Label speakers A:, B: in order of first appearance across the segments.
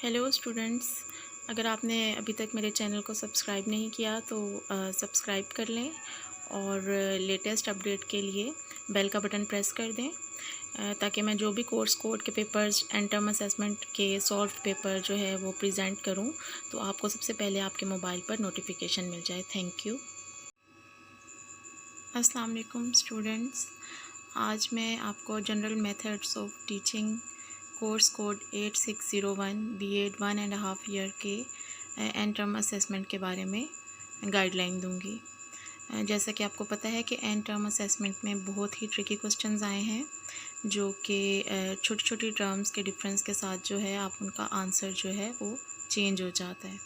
A: Hello students, अगर आपने अभी तक मेरे चैनल को सब्सक्राइब नहीं किया तो सब्सक्राइब कर लें और लेटेस्ट अपडेट के लिए बेल का बटन प्रेस कर दें ताकि मैं जो भी कोर्स कोड के पेपर्स एंड टर्म असेसमेंट के सॉल्व पेपर जो है वो प्रेजेंट करूं तो आपको सबसे पहले आपके मोबाइल पर नोटिफिकेशन मिल जाए। Thank you. अस्सलाम वालेकुम स्टूडेंट्स, आज मैं आपको general methods of teaching course code 8601 BEd 1.5 year के एंड टर्म असेसमेंट के बारे में गाइडलाइन दूंगी। जैसा कि आपको पता है कि एंड टर्म असेसमेंट में बहुत ही ट्रिकी क्वेश्चंस आए हैं जो कि छोटी छोटी टर्म्स के डिफरेंस के साथ जो है आप उनका आंसर जो है वो चेंज हो जाता है।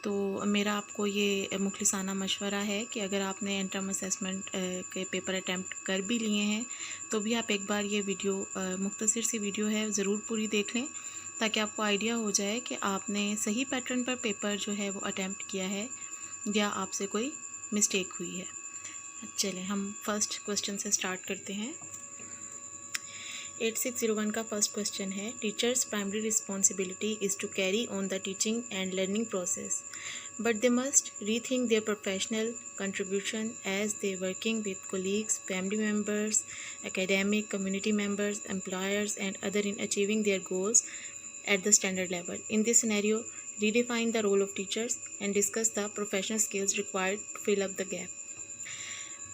A: तो मेरा आपको ये मुखलिसाना मशवरा है कि अगर आपने एंड टर्म असेसमेंट के पेपर अटैम्प्ट कर भी लिए हैं तो भी आप एक बार ये वीडियो मुख्तसर सी वीडियो है ज़रूर पूरी देख लें ताकि आपको आइडिया हो जाए कि आपने सही पैटर्न पर पेपर जो है वो अटैम्प्ट किया है या आपसे कोई मिस्टेक हुई है। चलें हम फर्स्ट क्वेश्चन से स्टार्ट करते हैं। 8601 का फर्स्ट क्वेश्चन है, teachers primary responsibility is to carry on the teaching and learning process but they must rethink their professional contribution as they working with colleagues, family members, academic community members, employers and other in achieving their goals at the standard level. In this scenario, redefine the role of teachers and discuss the professional skills required to fill up the gap.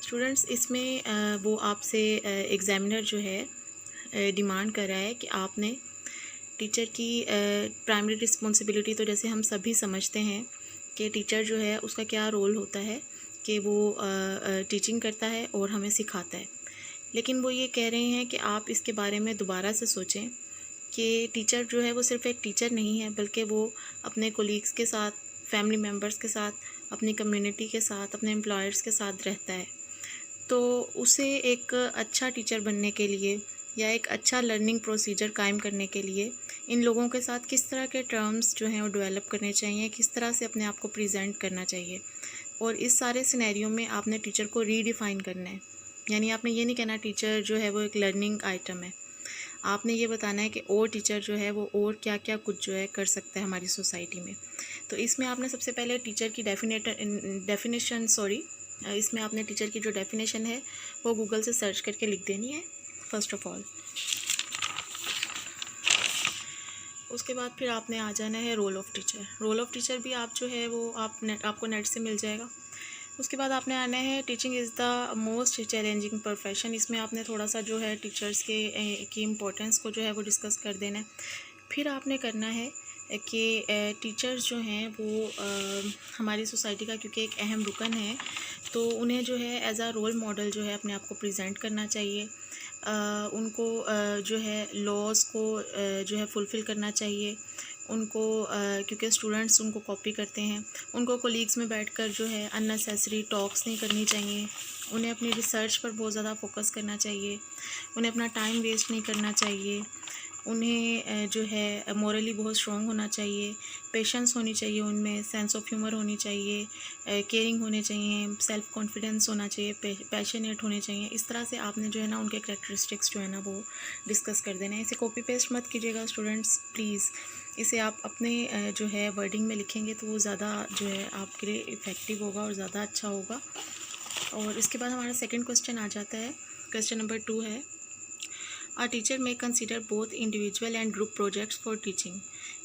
A: Students, इसमें वो आपसे examiner जो है demand कर रहा है कि आपने टीचर की प्राइमरी रिस्पॉन्सिबिलिटी, तो जैसे हम सभी समझते हैं कि टीचर जो है उसका क्या रोल होता है कि वो टीचिंग करता है और हमें सिखाता है। लेकिन वो ये कह रहे हैं कि आप इसके बारे में दोबारा से सोचें कि टीचर जो है वो सिर्फ़ एक टीचर नहीं है बल्कि वो अपने कोलीग्स के साथ, फैमिली मेम्बर्स के साथ, अपनी कम्युनिटी के साथ, अपने एम्प्लॉयर्स के साथ रहता है। तो उसे एक अच्छा टीचर बनने के लिए या एक अच्छा लर्निंग प्रोसीजर कायम करने के लिए इन लोगों के साथ किस तरह के टर्म्स जो हैं वो डेवलप करने चाहिए, किस तरह से अपने आप को प्रेजेंट करना चाहिए। और इस सारे सिनेरियो में आपने टीचर को रीडिफ़ाइन करना है। यानी आपने ये नहीं कहना टीचर जो है वो एक लर्निंग आइटम है। आपने ये बताना है कि और टीचर जो है वो और क्या क्या कुछ जो है कर सकता है हमारी सोसाइटी में। तो इसमें आपने सबसे पहले टीचर की इसमें आपने टीचर की जो डेफिनेशन है वो गूगल से सर्च करके लिख देनी है फर्स्ट ऑफ ऑल। उसके बाद फिर आपने आ जाना है role of teacher. Role of teacher भी आप जो है वो आपको नेट से मिल जाएगा। उसके बाद आपने आना है teaching is the most challenging profession. इसमें आपने थोड़ा सा जो है टीचर्स की इम्पोर्टेंस को जो है वो डिस्कस कर देना है। फिर आपने करना है कि टीचर्स जो हैं वो हमारी सोसाइटी का क्योंकि एक अहम रुकन है तो उन्हें जो है एज अ रोल मॉडल जो है अपने आप को प्रेजेंट करना चाहिए। उनको जो है लॉज को जो है फुलफ़िल करना चाहिए। उनको क्योंकि स्टूडेंट्स उनको कॉपी करते हैं, उनको कोलीग्स में बैठकर जो है अननेसेसरी टॉक्स नहीं करनी चाहिए। उन्हें अपनी रिसर्च पर बहुत ज़्यादा फोकस करना चाहिए। उन्हें अपना टाइम वेस्ट नहीं करना चाहिए। उन्हें जो है मोरली बहुत स्ट्रॉन्ग होना चाहिए, पेशेंस होनी चाहिए, उनमें सेंस ऑफ ह्यूमर होनी चाहिए, केयरिंग होने चाहिए, सेल्फ कॉन्फिडेंस होना चाहिए, पैशनेट होने चाहिए। इस तरह से आपने जो है ना उनके करैक्टरिस्टिक्स जो है ना वो डिस्कस कर देना है। इसे कॉपी पेस्ट मत कीजिएगा स्टूडेंट्स प्लीज़। इसे आप अपने जो है वर्डिंग में लिखेंगे तो वो ज़्यादा जो है आपके लिए इफ़ेक्टिव होगा और ज़्यादा अच्छा होगा। और इसके बाद हमारा सेकंड क्वेश्चन आ जाता है। क्वेश्चन नंबर 2 है, A teacher may consider both individual and group projects for teaching.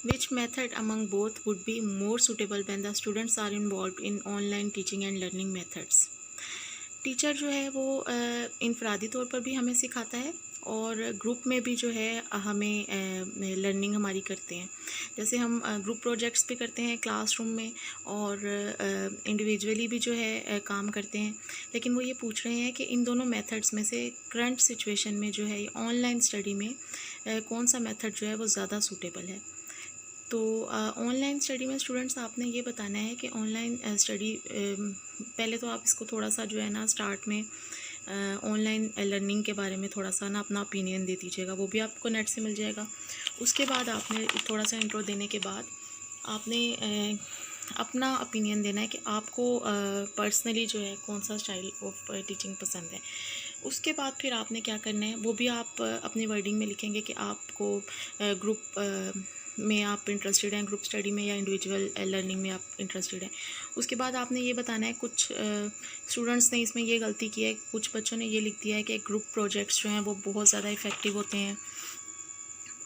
A: Which method among both would be more suitable when the students are involved in online teaching and learning methods? Teacher जो है वो इनफरादी तौर पर भी हमें सिखाता है और ग्रुप में भी जो है हमें लर्निंग हमारी करते हैं। जैसे हम ग्रुप प्रोजेक्ट्स भी करते हैं क्लासरूम में और इंडिविजुअली भी जो है काम करते हैं। लेकिन वो ये पूछ रहे हैं कि इन दोनों मेथड्स में से करंट सिचुएशन में जो है ऑनलाइन स्टडी में कौन सा मेथड जो है वो ज़्यादा सूटेबल है। तो ऑनलाइन स्टडी में स्टूडेंट्स आपने ये बताना है कि ऑनलाइन स्टडी पहले तो आप इसको थोड़ा सा जो है ना स्टार्ट में ऑनलाइन लर्निंग के बारे में थोड़ा सा ना अपना ओपिनियन दे दीजिएगा, वो भी आपको नेट से मिल जाएगा। उसके बाद आपने थोड़ा सा इंट्रो देने के बाद आपने अपना ओपिनियन देना है कि आपको पर्सनली जो है कौन सा स्टाइल ऑफ टीचिंग पसंद है। उसके बाद फिर आपने क्या करना है वो भी आप अपनी वर्डिंग में लिखेंगे कि आपको ग्रुप में आप इंटरेस्टेड हैं, ग्रुप स्टडी में या इंडिविजुअल लर्निंग में आप इंटरेस्टेड हैं। उसके बाद आपने ये बताना है, कुछ स्टूडेंट्स ने इसमें ये गलती की है, कुछ बच्चों ने ये लिख दिया है कि ग्रुप प्रोजेक्ट्स जो हैं वो बहुत ज़्यादा इफ़ेक्टिव होते हैं।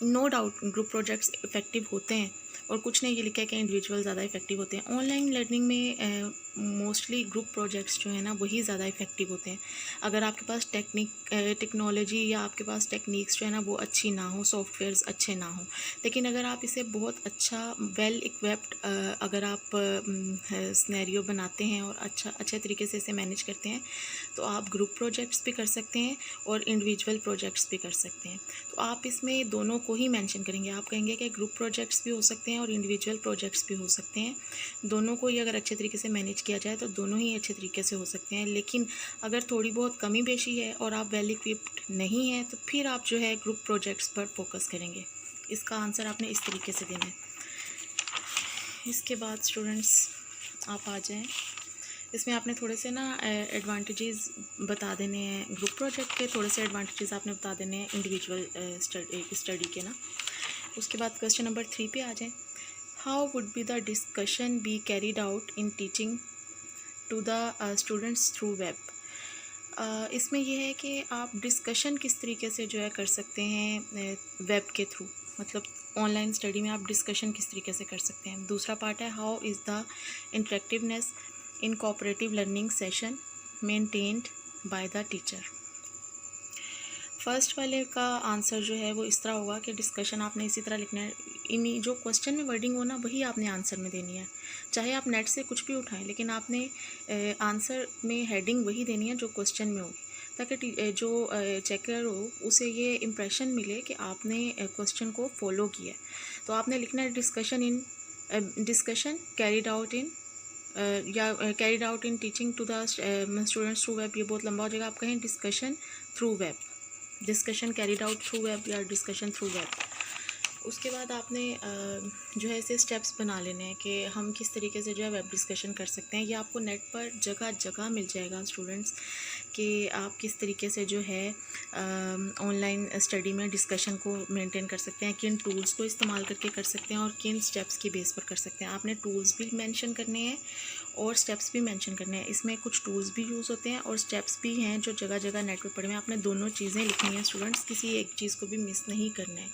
A: No doubt group projects effective होते हैं, और कुछ ने ये लिखा है कि इंडिविजुअल ज़्यादा इफ़ेक्टिव होते हैं। ऑनलाइन लर्निंग में मोस्टली ग्रुप प्रोजेक्ट्स जो है ना वही ज़्यादा इफ़ेक्टिव होते हैं। अगर आपके पास टेक्नोलॉजी या आपके पास टेक्निक्स जो है ना वो अच्छी ना हो, सॉफ्टवेयर्स अच्छे ना हो, लेकिन अगर आप इसे बहुत अच्छा वेल इक्विप्ड अगर आप सिनेरियो बनाते हैं और अच्छे तरीके से इसे मैनेज करते हैं, तो आप ग्रुप प्रोजेक्ट्स भी कर सकते हैं और इंडिविजुअल प्रोजेक्ट्स भी कर सकते हैं। तो आप इसमें दोनों को ही मेंशन करेंगे। आप कहेंगे कि ग्रुप प्रोजेक्ट्स भी हो सकते हैं और इंडिविजुअल प्रोजेक्ट्स भी हो सकते हैं। दोनों को ही अगर अच्छे तरीके से मैनेज किया जाए तो दोनों ही अच्छे तरीके से हो सकते हैं। लेकिन अगर थोड़ी बहुत कमी पेशी है और आप वेल इक्विप्ड नहीं हैं, तो फिर आप जो है ग्रुप प्रोजेक्ट्स पर फोकस करेंगे। इसका आंसर आपने इस तरीके से देना है। इसके बाद स्टूडेंट्स आप आ जाएं, इसमें आपने थोड़े से ना एडवांटेजेस बता देने हैं ग्रुप प्रोजेक्ट के, थोड़े से एडवांटेजेस आपने बता देने हैं इंडिविजुअल स्टडी के ना। उसके बाद क्वेश्चन नंबर 3 पे आ जाएं। How would be the discussion be carried out in teaching to the students through web. इसमें यह है कि आप डिस्कशन किस तरीके से जो है कर सकते हैं वेब के थ्रू, मतलब ऑनलाइन स्टडी में आप डिस्कशन किस तरीके से कर सकते हैं। दूसरा पार्ट है, how is the interactiveness in cooperative learning session maintained by the teacher. First वाले का आंसर जो है वो इस तरह होगा कि डिस्कशन आपने इसी तरह लिखना है, इन जो क्वेश्चन में वर्डिंग हो ना वही आपने आंसर में देनी है। चाहे आप नेट से कुछ भी उठाएं, लेकिन आपने आंसर में हेडिंग वही देनी है जो क्वेश्चन में होगी, ताकि जो चेकर हो उसे ये इम्प्रेशन मिले कि आपने क्वेश्चन को फॉलो किया है। तो आपने लिखना है डिस्कशन कैरिड आउट इन या carried out in teaching to the students through web. ये बहुत लंबा हो जाएगा, आप कहें discussion through web, discussion carried out through web या डिस्कशन थ्रू वेब। उसके बाद आपने जो है ऐसे स्टेप्स बना लेने हैं कि हम किस तरीके से जो है वेब डिस्कशन कर सकते हैं। ये आपको नेट पर जगह जगह मिल जाएगा स्टूडेंट्स, कि आप किस तरीके से जो है ऑनलाइन स्टडी में डिस्कशन को मेंटेन कर सकते हैं, किन टूल्स को इस्तेमाल करके कर सकते हैं और किन स्टेप्स की बेस पर कर सकते हैं। आपने टूल्स भी मेंशन करने हैं और स्टेप्स भी मेंशन करने हैं। इसमें कुछ टूल्स भी यूज़ होते हैं और स्टेप्स भी हैं जो जगह जगह नेट पर पड़े हुए हैं। आपने दोनों चीज़ें लिखनी है स्टूडेंट्स, किसी एक चीज़ को भी मिस नहीं करना है।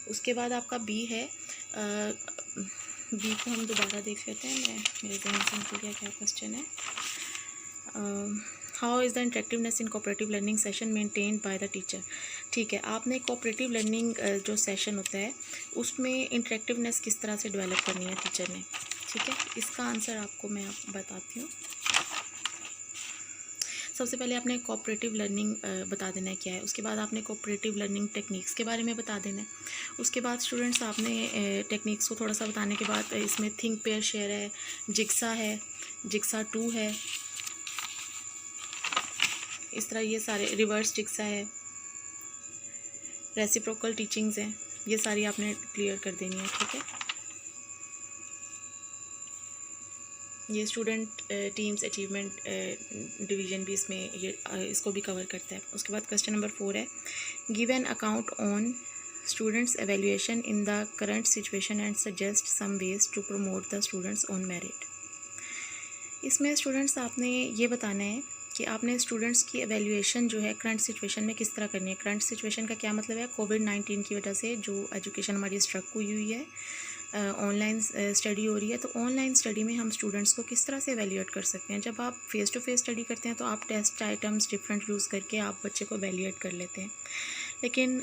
A: उसके बाद आपका बी है, बी को हम दोबारा देख लेते हैं, मेरे जहन से निकल गया क्या क्वेश्चन है। How is the interactiveness in cooperative learning session maintained by the teacher. ठीक है, आपने कोऑपरेटिव लर्निंग जो सेशन होता है उसमें इंटरेक्टिवनेस किस तरह से डेवलप करनी है टीचर ने। ठीक है, इसका आंसर आपको मैं बताती हूँ। सबसे पहले आपने कोऑपरेटिव लर्निंग बता देना है क्या है। उसके बाद आपने कोऑपरेटिव लर्निंग टेक्निक्स के बारे में बता देना है। उसके बाद स्टूडेंट्स आपने टेक्निक्स को थोड़ा सा बताने के बाद इसमें थिंक पेयर शेयर है, जिक्सा है, जिक्सा 2 है, इस तरह ये सारे, रिवर्स जिक्सा है, रेसिप्रोकल टीचिंग्स हैं, ये सारी आपने क्लियर कर देनी है। ठीक है, ये स्टूडेंट टीम्स अचीवमेंट डिवीज़न भी इसमें ये इसको भी कवर करता है। उसके बाद क्वेश्चन नंबर 4 है, give an account on students evaluation in the current situation and suggest some ways to promote the students on merit. इसमें स्टूडेंट्स आपने ये बताना है कि आपने स्टूडेंट्स की एवेल्यूएशन जो है करंट सिचुएशन में किस तरह करनी है। करंट सिचुएशन का क्या मतलब है, कोविड-19 की वजह से जो एजुकेशन हमारी स्ट्रक हुई है, ऑनलाइन स्टडी हो रही है, तो ऑनलाइन स्टडी में हम स्टूडेंट्स को किस तरह से एवेल्यूएट कर सकते हैं। जब आप फेस टू फेस स्टडी करते हैं तो आप टेस्ट आइटम्स डिफरेंट यूज़ करके आप बच्चे को एवेल्यूएट कर लेते हैं, लेकिन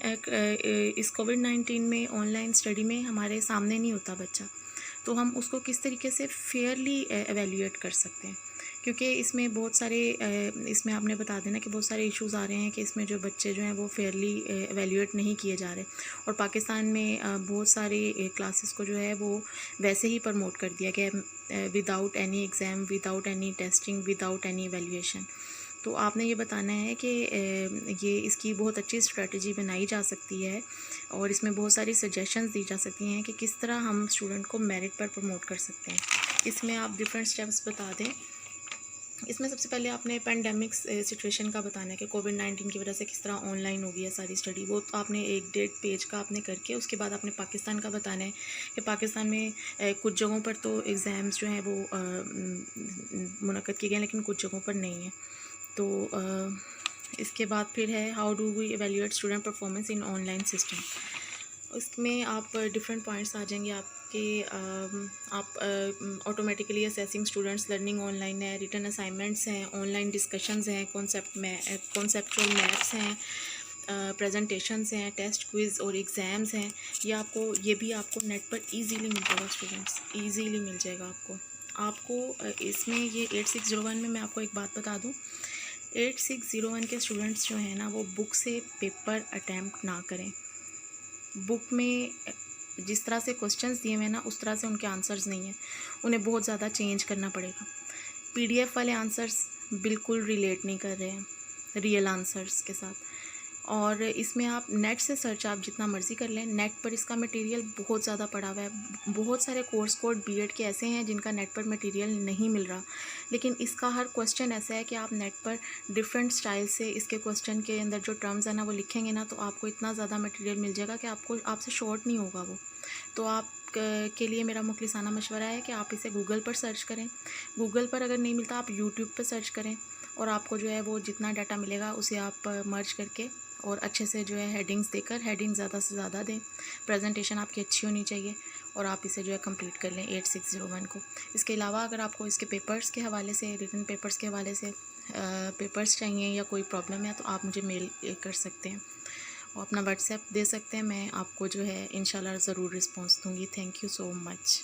A: इस कोविड-19 में ऑनलाइन स्टडी में हमारे सामने नहीं होता बच्चा, तो हम उसको किस तरीके से फेयरली एवेल्यूएट कर सकते हैं। क्योंकि इसमें बहुत सारे इसमें आपने बता देना कि बहुत सारे इश्यूज़ आ रहे हैं कि इसमें जो बच्चे जो हैं वो फेयरली एवेल्यूएट नहीं किए जा रहे, और पाकिस्तान में बहुत सारी क्लासेस को जो है वो वैसे ही प्रमोट कर दिया गया, without any exam, without any testing, without any evaluation. तो आपने ये बताना है कि ये इसकी बहुत अच्छी स्ट्रेटजी बनाई जा सकती है और इसमें बहुत सारी सजेशंस दी जा सकती हैं कि किस तरह हम स्टूडेंट को मेरिट पर प्रमोट कर सकते हैं। इसमें आप डिफरेंट स्टेप्स बता दें इसमें सबसे पहले आपने पेंडेमिक सिचुएशन का बताना है कि कोविड-19 की वजह से किस तरह ऑनलाइन हो गई है सारी स्टडी, वो तो आपने 1-1.5 पेज का आपने करके उसके बाद आपने पाकिस्तान का बताना है कि पाकिस्तान में कुछ जगहों पर तो एग्ज़ाम्स जो हैं वो मुनक्कद किए गए हैं, लेकिन कुछ जगहों पर नहीं है। तो इसके बाद फिर है how do we evaluate student performance in online system. उसमें आप डिफरेंट पॉइंट्स आ जाएंगे आपके, आप automatically assessing students, learning online है, रिटन असाइनमेंट्स हैं, ऑनलाइन डिस्कशंस हैं, कॉन्सेप्चुअल मैथ्स हैं, प्रेजेंटेशंस हैं, टेस्ट क्विज़ और एग्ज़ाम्स हैं। ये भी आपको नेट पर इजीली मिल जाएगा स्टूडेंट्स, इजीली मिल जाएगा आपको इसमें ये 8601 में मैं आपको एक बात बता दूँ, 8601 के स्टूडेंट्स जो हैं ना वो बुक से पेपर अटैम्प्ट ना करें। बुक में जिस तरह से क्वेश्चंस दिए हुए हैं ना उस तरह से उनके आंसर्स नहीं हैं, उन्हें बहुत ज़्यादा चेंज करना पड़ेगा। पीडीएफ वाले आंसर्स बिल्कुल रिलेट नहीं कर रहे हैं रियल आंसर्स के साथ। और इसमें आप नेट से सर्च आप जितना मर्ज़ी कर लें, नेट पर इसका मटेरियल बहुत ज़्यादा पड़ा हुआ है। बहुत सारे कोर्स कोड बीएड के ऐसे हैं जिनका नेट पर मटेरियल नहीं मिल रहा, लेकिन इसका हर क्वेश्चन ऐसा है कि आप नेट पर डिफरेंट स्टाइल से इसके क्वेश्चन के अंदर जो टर्म्स है ना वो लिखेंगे ना, तो आपको इतना ज़्यादा मटेरियल मिल जाएगा कि आपसे शॉर्ट नहीं होगा वो। तो आप के लिए मेरा मुखलिसाना मशवरा है कि आप इसे गूगल पर सर्च करें। गूगल पर अगर नहीं मिलता आप यूट्यूब पर सर्च करें, और आपको जो है वो जितना डाटा मिलेगा उसे आप मर्ज करके और अच्छे से जो है हेडिंग्स देकर, हेडिंग ज़्यादा से ज़्यादा दें, प्रेजेंटेशन आपकी अच्छी होनी चाहिए, और आप इसे जो है कंप्लीट कर लें 8601 को। इसके अलावा अगर आपको इसके पेपर्स के हवाले से, रिटन पेपर्स के हवाले से पेपर्स चाहिए या कोई प्रॉब्लम है तो आप मुझे मेल कर सकते हैं और अपना व्हाट्सएप दे सकते हैं। मैं आपको जो है इंशाल्लाह ज़रूर रिस्पॉन्स दूँगी। Thank you so much.